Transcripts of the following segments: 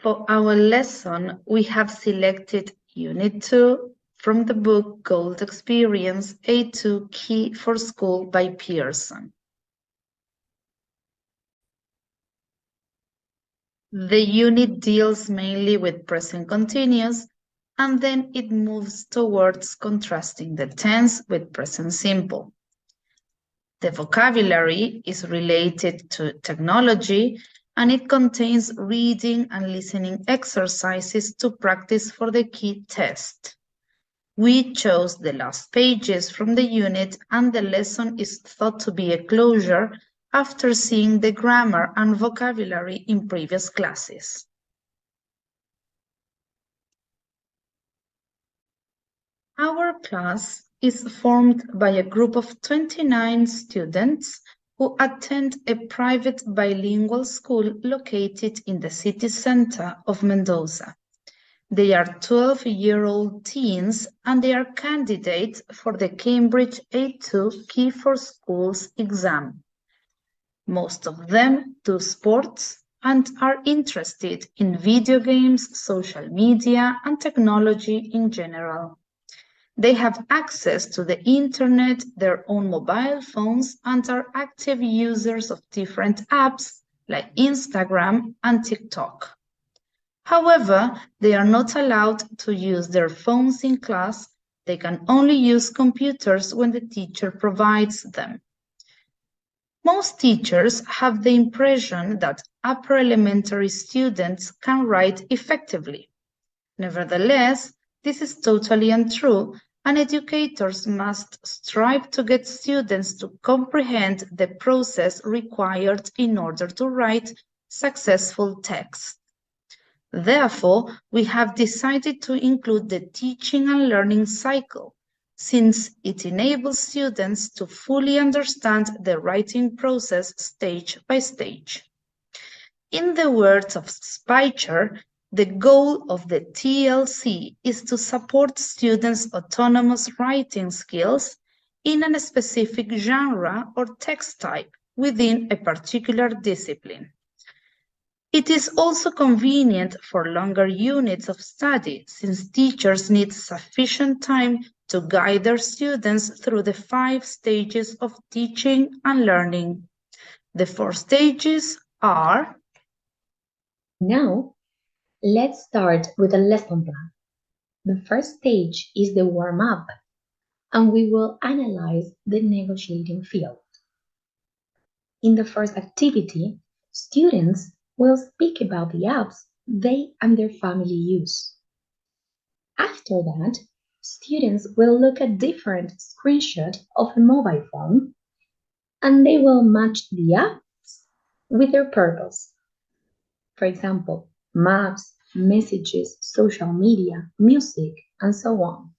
For our lesson, we have selected Unit 2 from the book Gold Experience A2 Key for School by Pearson. The unit deals mainly with present continuous, and then it moves towards contrasting the tense with present simple. The vocabulary is related to technology, and it contains reading and listening exercises to practice for the key test. We chose the last pages from the unit, and the lesson is thought to be a closure after seeing the grammar and vocabulary in previous classes. Our class is formed by a group of 29 students who attend a private bilingual school located in the city center of Mendoza. They are 12-year-old teens, and they are candidates for the Cambridge A2 Key for Schools exam. Most of them do sports and are interested in video games, social media, and technology in general. They have access to the internet, their own mobile phones, and are active users of different apps like Instagram and TikTok. However, they are not allowed to use their phones in class. They can only use computers when the teacher provides them. Most teachers have the impression that upper elementary students can write effectively. Nevertheless, this is totally untrue, and educators must strive to get students to comprehend the process required in order to write successful text. Therefore, we have decided to include the teaching and learning cycle, since it enables students to fully understand the writing process stage by stage. In the words of Speicher, the goal of the TLC is to support students' autonomous writing skills in a specific genre or text type within a particular discipline. It is also convenient for longer units of study, since teachers need sufficient time to guide their students through the 5 stages of teaching and learning. The 4 stages are... Now, let's start with a lesson plan. The first stage is the warm-up, and we will analyze the negotiating field. In the first activity, students will speak about the apps they and their family use. After that, students will look at different screenshots of a mobile phone, and they will match the apps with their purpose. For example, maps, messages, social media, music, and so on.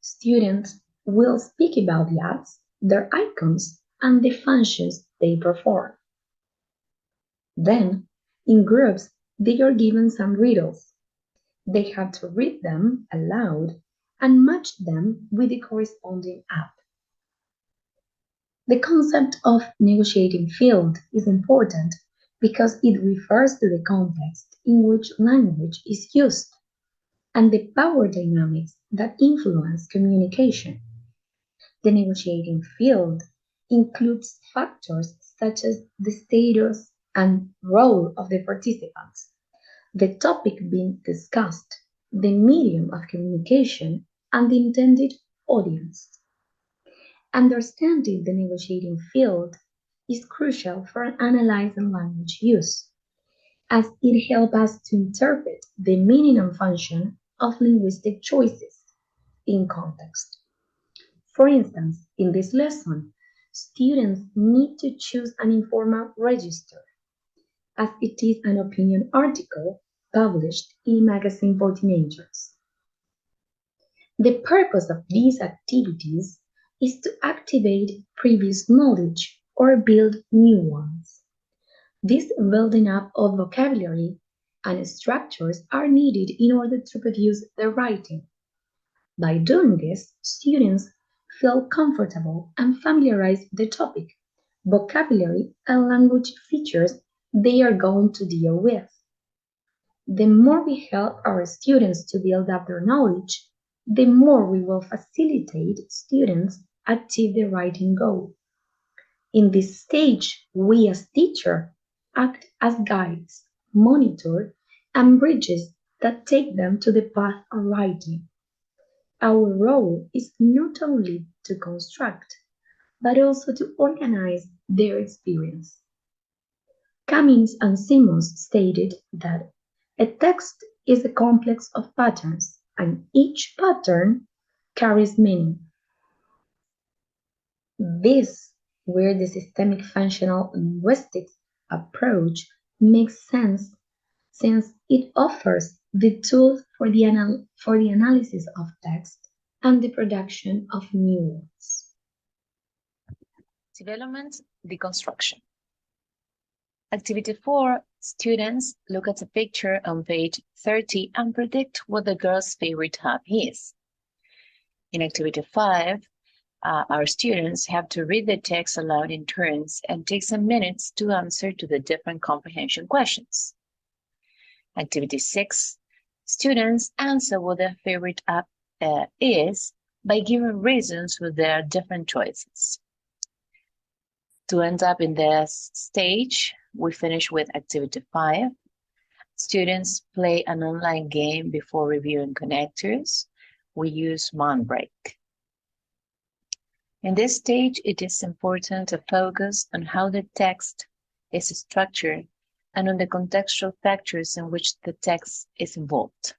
Students will speak about the apps, their icons, and the functions they perform. Then, in groups, they are given some riddles. They have to read them aloud and match them with the corresponding app. The concept of negotiating field is important because it refers to the context in which language is used and the power dynamics that influence communication. The negotiating field includes factors such as the status and role of the participants, the topic being discussed, the medium of communication, and the intended audience. Understanding the negotiating field is crucial for analyzing language use, as it helps us to interpret the meaning and function of linguistic choices in context. For instance, in this lesson, students need to choose an informal register, as it is an opinion article published in a magazine for teenagers. The purpose of these activities is to activate previous knowledge or build new ones. This building up of vocabulary and structures are needed in order to produce the writing. By doing this, students feel comfortable and familiarized with the topic, vocabulary, and language features they are going to deal with. The more we help our students to build up their knowledge, the more we will facilitate students achieve the writing goal. In this stage, we as teachers act as guides, monitor, and bridges that take them to the path of writing. Our role is not only to construct, but also to organize their experience. Cummings and Simmons stated that a text is a complex of patterns, and each pattern carries meaning. This, where the systemic functional linguistics approach makes sense since it offers the tools for the analysis of text and the production of new words. Development, deconstruction. Activity 4, students look at a picture on page 30 and predict what the girl's favorite hobby is. In Activity 5, our students have to read the text aloud in turns and take some minutes to answer to the different comprehension questions. Activity 6, students answer what their favorite app is by giving reasons for their different choices. To end up in this stage, we finish with Activity 5. Students play an online game before reviewing connectors. We use Monbreak. In this stage, it is important to focus on how the text is structured and on the contextual factors in which the text is involved.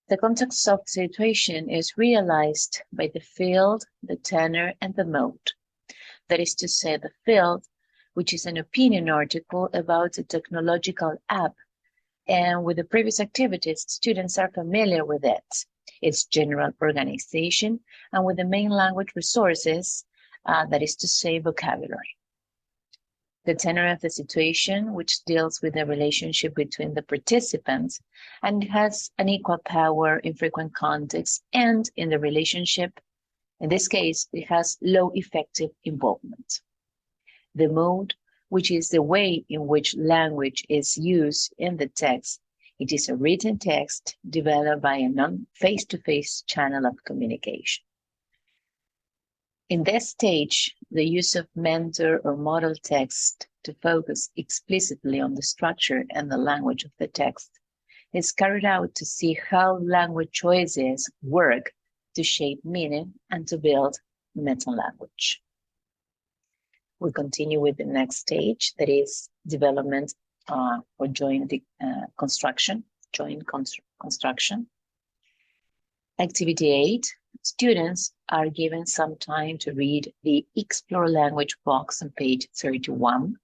The context of the situation is realized by the field, the tenor, and the mode. That is to say, the field, which is an opinion article about a technological app, and with the previous activities, students are familiar with it, its general organization, and with the main language resources, that is to say, vocabulary. The tenor of the situation, which deals with the relationship between the participants and has an equal power in frequent contexts and in the relationship. In this case, it has low effective involvement. The mode, which is the way in which language is used in the text, it is a written text developed by a non-face-to-face channel of communication. In this stage, the use of mentor or model text to focus explicitly on the structure and the language of the text is carried out to see how language choices work to shape meaning and to build meta-language. We continue with the next stage, that is development or joint construction. Activity 8, students are given some time to read the Explore Language box on page 31.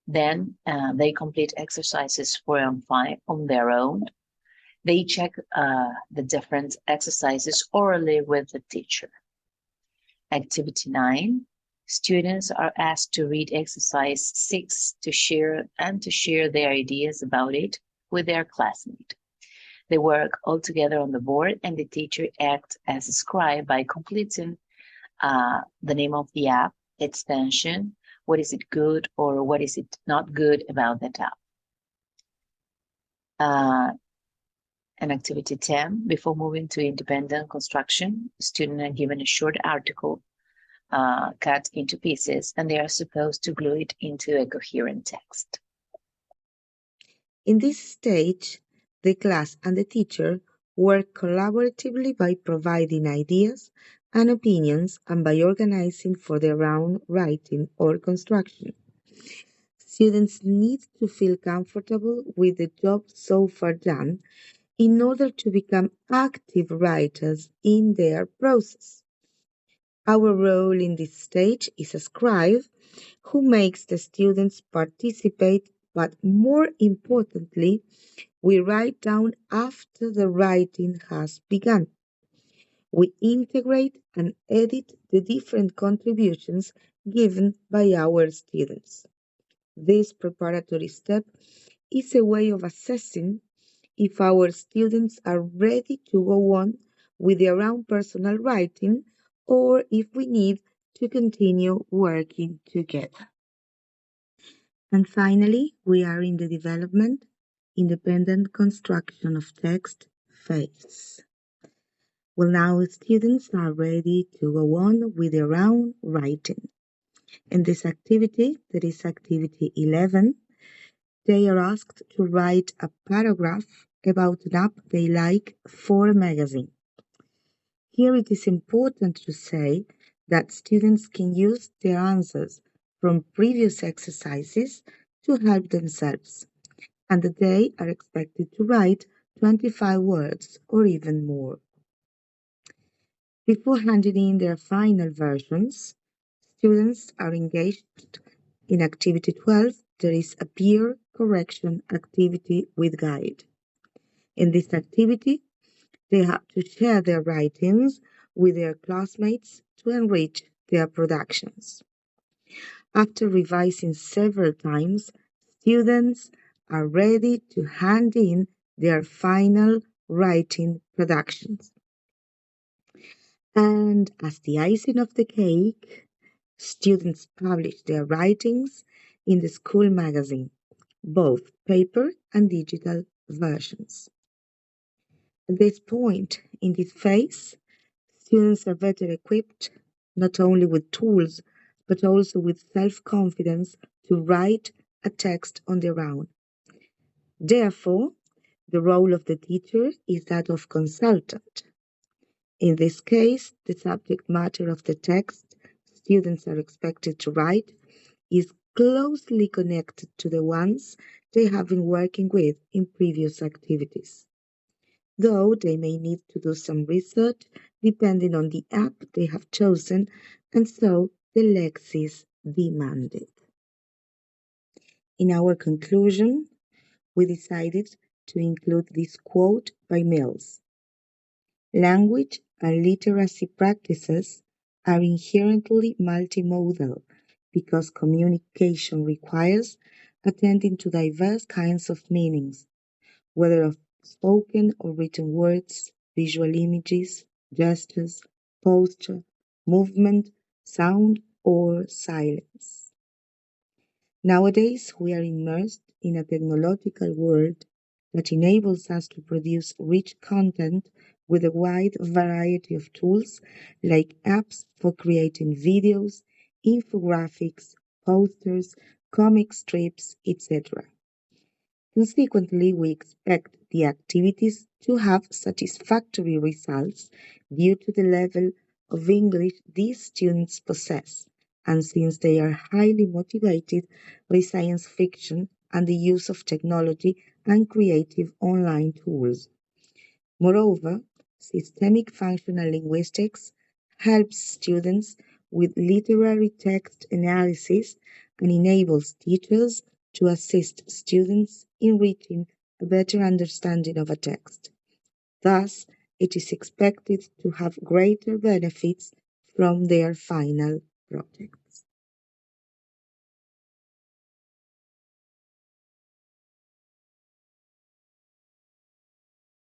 Then they complete exercises 4 and 5 on their own. They check the different exercises orally with the teacher. Activity 9, students are asked to read exercise 6 to share their ideas about it with their classmate. They work all together on the board, and the teacher acts as a scribe by completing the name of the app, its function, what is it good or what is it not good about that app. And activity 10, before moving to independent construction, students are given a short article cut into pieces, and they are supposed to glue it into a coherent text. In this stage, the class and the teacher work collaboratively by providing ideas and opinions and by organizing for their own writing or construction. Students need to feel comfortable with the job so far done in order to become active writers in their process. Our role in this stage is a scribe who makes the students participate, but more importantly, we write down after the writing has begun. We integrate and edit the different contributions given by our students. This preparatory step is a way of assessing if our students are ready to go on with their own personal writing or if we need to continue working together. And finally, we are in the development independent construction of text phase. Well, now students are ready to go on with their own writing. In this activity, that is activity 11, they are asked to write a paragraph about an app they like for a magazine. Here it is important to say that students can use their answers from previous exercises to help themselves, and that they are expected to write 25 words or even more. Before handing in their final versions, students are engaged in activity 12. There is a peer correction activity with guide. In this activity, they have to share their writings with their classmates to enrich their productions. After revising several times, students are ready to hand in their final writing productions. And as the icing of the cake, students publish their writings in the school magazine, both paper and digital versions. At this point in this phase, students are better equipped not only with tools but also with self-confidence to write a text on their own. Therefore, the role of the teacher is that of consultant. In this case, the subject matter of the text students are expected to write is closely connected to the ones they have been working with in previous activities, though they may need to do some research depending on the app they have chosen, and so the lexis demanded. In our conclusion, we decided to include this quote by Mills. Language and literacy practices are inherently multimodal because communication requires attending to diverse kinds of meanings, whether of spoken or written words, visual images, gestures, posture, movement, sound, or silence. Nowadays, we are immersed in a technological world that enables us to produce rich content with a wide variety of tools like apps for creating videos, infographics, posters, comic strips, etc. Consequently, we expect the activities to have satisfactory results due to the level of English these students possess, and since they are highly motivated by science fiction and the use of technology and creative online tools. Moreover, systemic functional linguistics helps students with literary text analysis and enables teachers to assist students in reaching a better understanding of a text. Thus, it is expected to have greater benefits from their final project.